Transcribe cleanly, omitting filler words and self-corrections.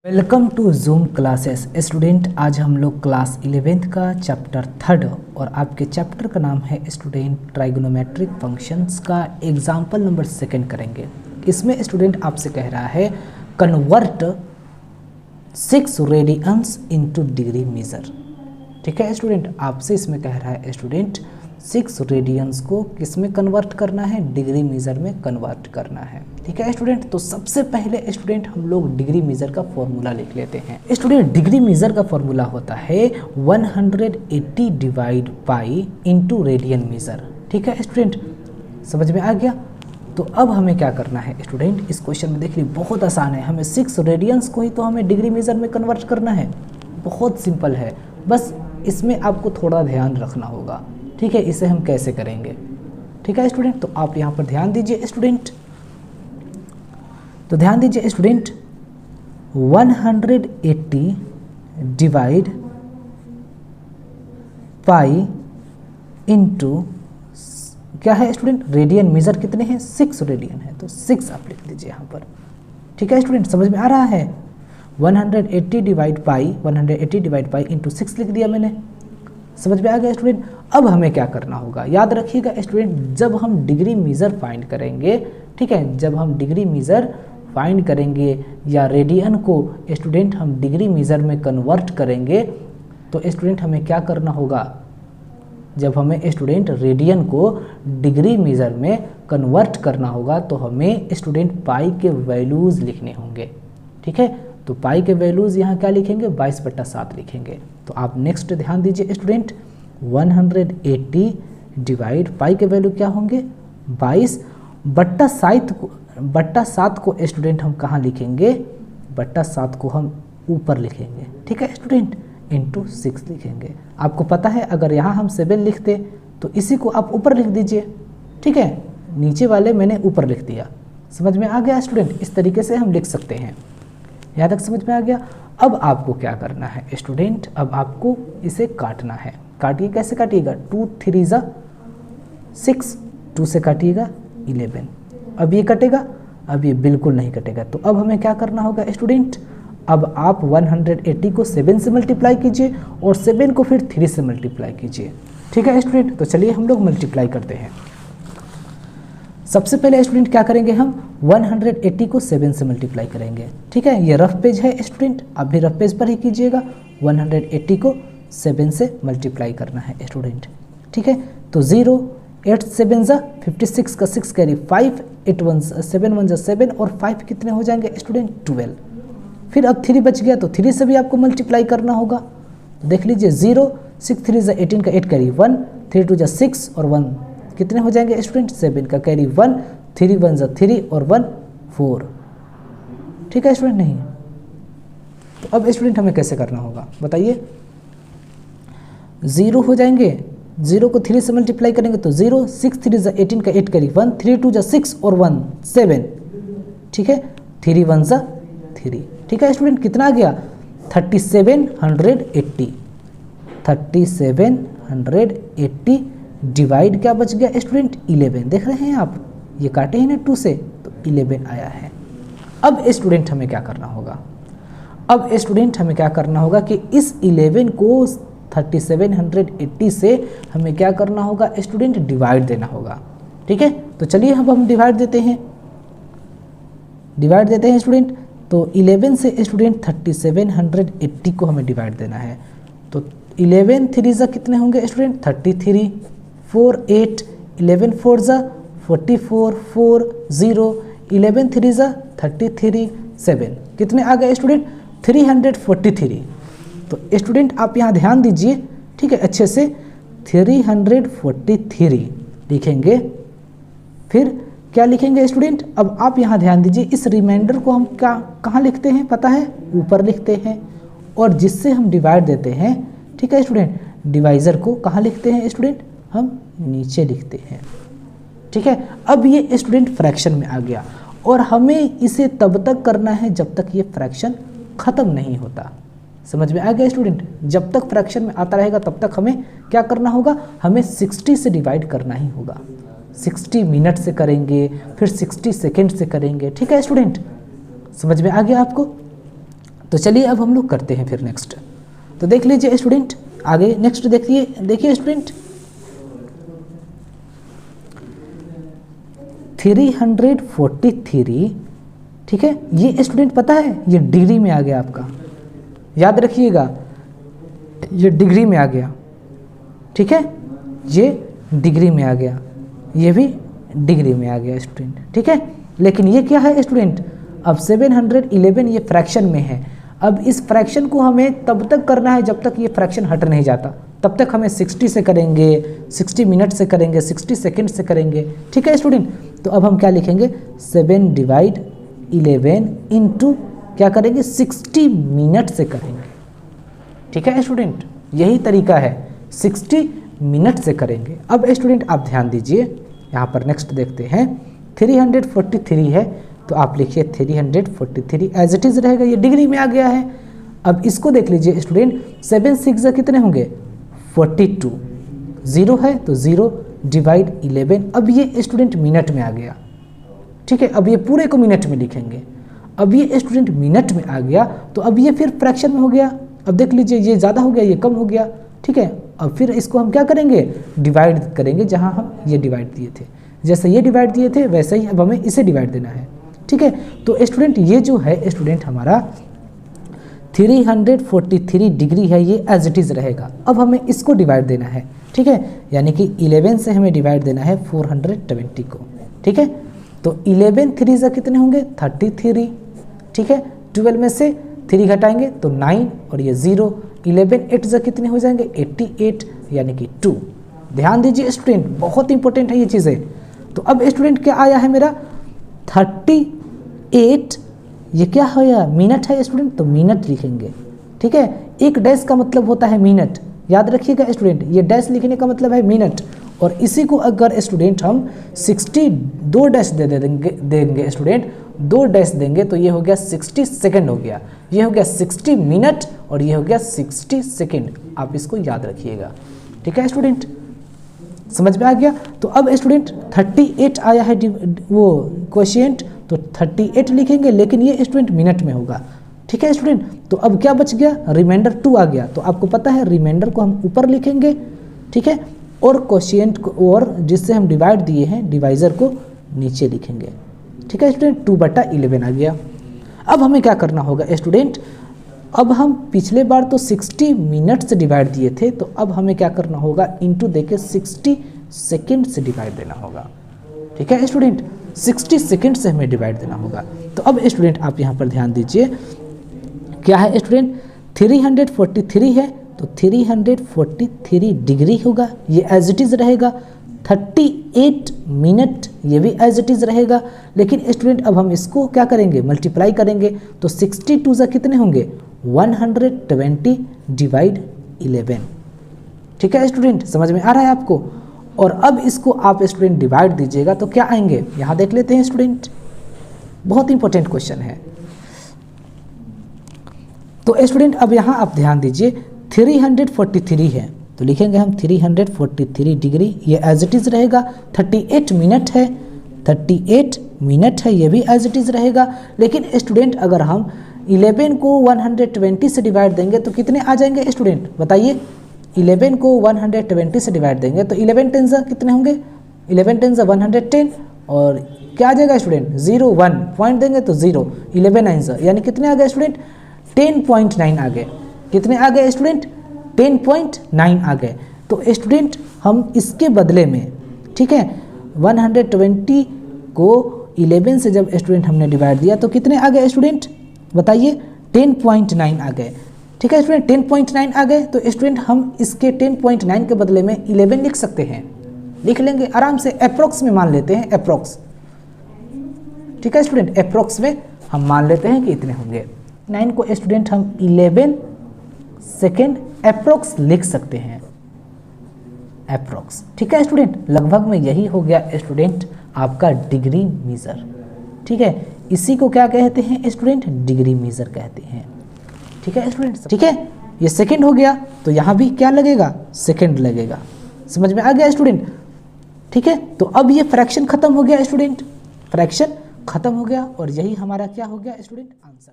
Welcome to Zoom classes student. आज हम लोग क्लास 11th का चैप्टर 3 और आपके चैप्टर का नाम है स्टूडेंट ट्राइगोनोमेट्रिक फंक्शंस का एग्जाम्पल नंबर 2 करेंगे। इसमें स्टूडेंट आपसे कह रहा है convert 6 radians into degree measure. ठीक है स्टूडेंट, आपसे इसमें कह रहा है स्टूडेंट 6 रेडियंस को किस में कन्वर्ट करना है, डिग्री मेजर में कन्वर्ट करना है। ठीक है स्टूडेंट, तो सबसे पहले स्टूडेंट हम लोग डिग्री मेजर का फॉर्मूला लिख लेते हैं। स्टूडेंट डिग्री मेजर का फॉर्मूला होता है 180 divide pi into radian major. ठीक है स्टूडेंट, समझ में आ गया। तो अब हमें क्या करना है स्टूडेंट, इस क्वेश्चन में देखिए बहुत आसान है। हमें 6 रेडियंस को ही तो हमें डिग्री मेजर में कन्वर्ट करना है। बहुत सिंपल है, बस इसमें आपको थोड़ा ध्यान रखना होगा। ठीक है, इसे हम कैसे करेंगे। ठीक है स्टूडेंट, तो आप यहाँ पर ध्यान दीजिए स्टूडेंट। तो ध्यान दीजिए स्टूडेंट, 180 डिवाइड पाई इंटू क्या है स्टूडेंट, रेडियन मेजर कितने हैं, 6 रेडियन है, तो 6 आप लिख दीजिए यहाँ पर। ठीक है स्टूडेंट, समझ में आ रहा है। 180 डिवाइड पाई इंटू 6 लिख दिया मैंने। समझ में आ गया स्टूडेंट। अब हमें क्या करना होगा, याद रखिएगा स्टूडेंट, जब हम डिग्री मेजर फाइंड करेंगे, ठीक है, जब हम डिग्री मेजर फाइंड करेंगे या रेडियन को स्टूडेंट हम डिग्री मेजर में कन्वर्ट करेंगे, तो स्टूडेंट हमें क्या करना होगा, जब हमें स्टूडेंट रेडियन को डिग्री मेजर में कन्वर्ट करना होगा तो हमें स्टूडेंट पाई के वैल्यूज़ लिखने होंगे। ठीक है, तो पाई के वैल्यूज़ यहाँ क्या लिखेंगे, 22/7 लिखेंगे। तो आप नेक्स्ट ध्यान दीजिए स्टूडेंट, 180 डिवाइड पाई के वैल्यू क्या होंगे, 22/7 को स्टूडेंट हम कहाँ लिखेंगे, 7 को हम ऊपर लिखेंगे। ठीक है स्टूडेंट, इंटू 6 लिखेंगे। आपको पता है अगर यहाँ हम 7 लिखते तो इसी को आप ऊपर लिख दीजिए। ठीक है, नीचे वाले मैंने ऊपर लिख दिया। समझ में आ गया स्टूडेंट, इस तरीके से हम लिख सकते हैं। यहाँ तक समझ में आ गया। अब आपको क्या करना है स्टूडेंट, अब आपको इसे काटना है। काटिए, कैसे काटिएगा, 2 3 ज़ा 6, 2 से काटिएगा 11। अब ये कटेगा, अब ये बिल्कुल नहीं कटेगा। तो अब हमें क्या करना होगा स्टूडेंट, अब आप 180 को 7 से मल्टीप्लाई कीजिए और 7 को फिर 3 से मल्टीप्लाई कीजिए। ठीक है स्टूडेंट, तो चलिए हम लोग मल्टीप्लाई करते हैं। सबसे पहले स्टूडेंट क्या करेंगे, हम 180 को 7 से मल्टीप्लाई करेंगे। ठीक है, ये रफ पेज है स्टूडेंट, आप भी रफ पेज पर ही कीजिएगा। 180 को 7 से मल्टीप्लाई करना है स्टूडेंट। ठीक है, तो 0 8 7 ज़ा 56 का 6 कैरी 5, 8 1 7 1 ज़ा 7 और 5 कितने हो जाएंगे स्टूडेंट, 12। फिर अब 3 बच गया तो 3 से भी आपको मल्टीप्लाई करना होगा। तो देख लीजिए 0 6 3 ज़ा 18 का 8 कैरी 1, 3 2 ज़ा 6 और 1 कितने हो जाएंगे स्टूडेंट, 7 का कैरी 1, 3 1 ज़ा 3 और 1 4। ठीक है स्टूडेंट, नहीं। तो अब स्टूडेंट हमें कैसे करना होगा बताइए, 0 हो जाएंगे, 0 को 3 से मल्टीप्लाई करेंगे तो 0 6 3 ज़ा 18 का 8 कैरी 1, 3 2 ज़ा 6 और 1 7। ठीक है, 3 1 ज़ा 3। ठीक है स्टूडेंट, कितना आ गया, 3780। 3780 डिवाइड क्या बच गया स्टूडेंट, 11। देख रहे हैं आप, ये काटे हैं ना 2 से, तो 11 आया है। अब स्टूडेंट हमें क्या करना होगा, अब स्टूडेंट हमें क्या करना होगा कि इस 11 को 3780 से हमें क्या करना होगा स्टूडेंट, डिवाइड देना होगा। ठीक है, तो चलिए अब हम डिवाइड देते हैं, स्टूडेंट। तो 11 से स्टूडेंट 3780 को हमें डिवाइड देना है। तो 11 3 ज़ा कितने होंगे स्टूडेंट, 33, 4 8, 11 4 ज़ा 44, 4 0, 11 3 ज़ा 33, 7 कितने आ गए स्टूडेंट, 343। तो स्टूडेंट आप यहाँ ध्यान दीजिए, ठीक है, अच्छे से 343 लिखेंगे। फिर क्या लिखेंगे स्टूडेंट, अब आप यहाँ ध्यान दीजिए, इस रिमाइंडर को हम कहाँ लिखते हैं पता है, ऊपर लिखते हैं। और जिससे हम डिवाइड देते हैं, ठीक है स्टूडेंट, डिवाइज़र को कहाँ लिखते हैं स्टूडेंट, हम नीचे लिखते हैं। ठीक है, अब ये स्टूडेंट फ्रैक्शन में आ गया और हमें इसे तब तक करना है जब तक ये फ्रैक्शन ख़त्म नहीं होता। समझ में आ गया स्टूडेंट, जब तक फ्रैक्शन में आता रहेगा तब तक हमें क्या करना होगा, हमें 60 से डिवाइड करना ही होगा। 60 मिनट से करेंगे, फिर 60 सेकेंड से करेंगे। ठीक है स्टूडेंट, समझ में आ गया आपको। तो चलिए अब हम लोग करते हैं फिर नेक्स्ट। तो देख लीजिए स्टूडेंट, आगे नेक्स्ट देखिए स्टूडेंट, 343, ठीक है, ये स्टूडेंट पता है ये डिग्री में आ गया आपका, याद रखिएगा ये डिग्री में आ गया, ठीक है, ये डिग्री में आ गया, ये भी डिग्री में आ गया स्टूडेंट, ठीक है। लेकिन ये क्या है स्टूडेंट, अब 711 ये फ्रैक्शन में है। अब इस फ्रैक्शन को हमें तब तक करना है जब तक ये फ्रैक्शन हट नहीं जाता, तब तक हमें 60 से करेंगे, 60 मिनट से करेंगे, 60 सेकंड से करेंगे, ठीक है स्टूडेंट। तो अब हम क्या लिखेंगे, 7/11 इंटू क्या करेंगे, 60 मिनट से करेंगे, ठीक है स्टूडेंट, यही तरीका है, 60 मिनट से करेंगे। अब स्टूडेंट आप ध्यान दीजिए, यहाँ पर नेक्स्ट देखते हैं, 343 है तो आप लिखिए 343 एज इट इज़ रहेगा, ये डिग्री में आ गया है। अब इसको देख लीजिए स्टूडेंट, 7 6 कितने होंगे, 42, 0 है तो 0 डिवाइड 11, अब ये स्टूडेंट मिनट में आ गया, ठीक है। अब ये पूरे को मिनट में लिखेंगे, अब ये स्टूडेंट मिनट में आ गया तो अब ये फिर फ्रैक्शन में हो गया। अब देख लीजिए ये ज़्यादा हो गया, ये कम हो गया, ठीक है। अब फिर इसको हम क्या करेंगे, डिवाइड करेंगे, जहाँ हम ये डिवाइड दिए थे, जैसे ये डिवाइड दिए थे वैसे ही अब हमें इसे डिवाइड देना है, ठीक है। तो स्टूडेंट ये जो है स्टूडेंट हमारा 343 डिग्री है, ये एज इट इज़ रहेगा। अब हमें इसको डिवाइड देना है, ठीक है, यानी कि 11 से हमें डिवाइड देना है 420 को, ठीक है। तो 11 3 से कितने होंगे, 33, ठीक है। 12 में से 3 घटाएंगे तो 9 और ये 0, 11 8 से कितने हो जाएंगे, 88 यानी कि 2। ध्यान दीजिए स्टूडेंट, बहुत इंपॉर्टेंट है ये चीज़ें। तो अब स्टूडेंट क्या आया है मेरा 38, ये क्या है, मिनट है स्टूडेंट, तो मिनट लिखेंगे, ठीक है। एक डैश का मतलब होता है मिनट, याद रखिएगा स्टूडेंट, ये डैश लिखने का मतलब है मिनट। और इसी को अगर स्टूडेंट हम 62 डैश देंगे स्टूडेंट, 2 डैश देंगे तो ये हो गया 60 सेकेंड हो गया, ये हो गया 60 मिनट और ये हो गया 60 सेकेंड। आप इसको याद रखिएगा, ठीक है स्टूडेंट, समझ में आ गया। तो अब स्टूडेंट 38 आया है वो क्वोशिएंट, तो 38 लिखेंगे, लेकिन ये स्टूडेंट मिनट में होगा, ठीक है स्टूडेंट। तो अब क्या बच गया, रिमाइंडर 2 आ गया, तो आपको पता है रिमाइंडर को हम ऊपर लिखेंगे, ठीक है, और क्वोशिएंट को, और जिससे हम डिवाइड दिए हैं डिवाइजर को नीचे लिखेंगे, ठीक है स्टूडेंट। 2/11 आ गया। अब हमें क्या करना होगा स्टूडेंट, अब हम पिछले बार तो 60 मिनट से डिवाइड दिए थे, तो अब हमें क्या करना होगा, इंटू देके 60 सेकेंड से डिवाइड देना होगा, ठीक है स्टूडेंट, 60 सेकेंड से हमें डिवाइड देना होगा। तो अब स्टूडेंट आप यहाँ पर ध्यान दीजिए, क्या है स्टूडेंट, 343 है तो 343 डिग्री होगा, ये एज इट इज़ रहेगा। 38 मिनट, ये भी एज इट इज़ रहेगा। लेकिन स्टूडेंट अब हम इसको क्या करेंगे, मल्टीप्लाई करेंगे, तो 62 से कितने होंगे, 120 डिवाइड 11, ठीक है स्टूडेंट, समझ में आ रहा है आपको। और अब इसको आप स्टूडेंट डिवाइड दीजिएगा तो क्या आएंगे, यहाँ देख लेते हैं स्टूडेंट, बहुत इंपॉर्टेंट क्वेश्चन है। तो स्टूडेंट अब यहाँ आप ध्यान दीजिए, 343 है तो लिखेंगे हम 343 डिग्री, ये एज इट इज़ रहेगा। 38 मिनट है, 38 मिनट है, ये भी एज इट इज़ रहेगा। लेकिन स्टूडेंट अगर हम 11 को 120 से डिवाइड देंगे तो कितने आ जाएंगे स्टूडेंट, बताइए। 11 को 120 से डिवाइड देंगे तो 11 10 कितने होंगे, 11 10 110, और क्या आ जाएगा स्टूडेंट, 0 1 पॉइंट देंगे तो 0, 11 9 यानी कितने आ गए स्टूडेंट, 10.9 आ गए। कितने आ गए स्टूडेंट, 10.9 आ गए। तो स्टूडेंट हम इसके बदले में, ठीक है, 120 को 11 से जब स्टूडेंट हमने डिवाइड दिया तो कितने आ गए स्टूडेंट, बताइए, 10.9 आ गए, ठीक है स्टूडेंट, 10.9 आ गए। तो स्टूडेंट हम इसके 10.9 के बदले में 11 लिख सकते हैं, लिख लेंगे आराम से, अप्रोक्स में मान लेते हैं, अप्रोक्स, ठीक है स्टूडेंट, अप्रोक्स में हम मान लेते हैं कि इतने होंगे। 9 को स्टूडेंट हम 11 सेकेंड अप्रोक्स लिख सकते हैं, अप्रोक्स, ठीक है स्टूडेंट। लगभग में यही हो गया स्टूडेंट आपका डिग्री मीज़र, ठीक है। इसी को क्या कहते हैं स्टूडेंट, डिग्री मीज़र कहते हैं, ठीक है स्टूडेंट, ठीक है। ये सेकंड हो गया तो यहाँ भी क्या लगेगा, सेकंड लगेगा, समझ में आ गया स्टूडेंट, ठीक है। तो अब ये फ्रैक्शन खत्म हो गया स्टूडेंट, फ्रैक्शन खत्म हो गया और यही हमारा क्या हो गया स्टूडेंट, आंसर।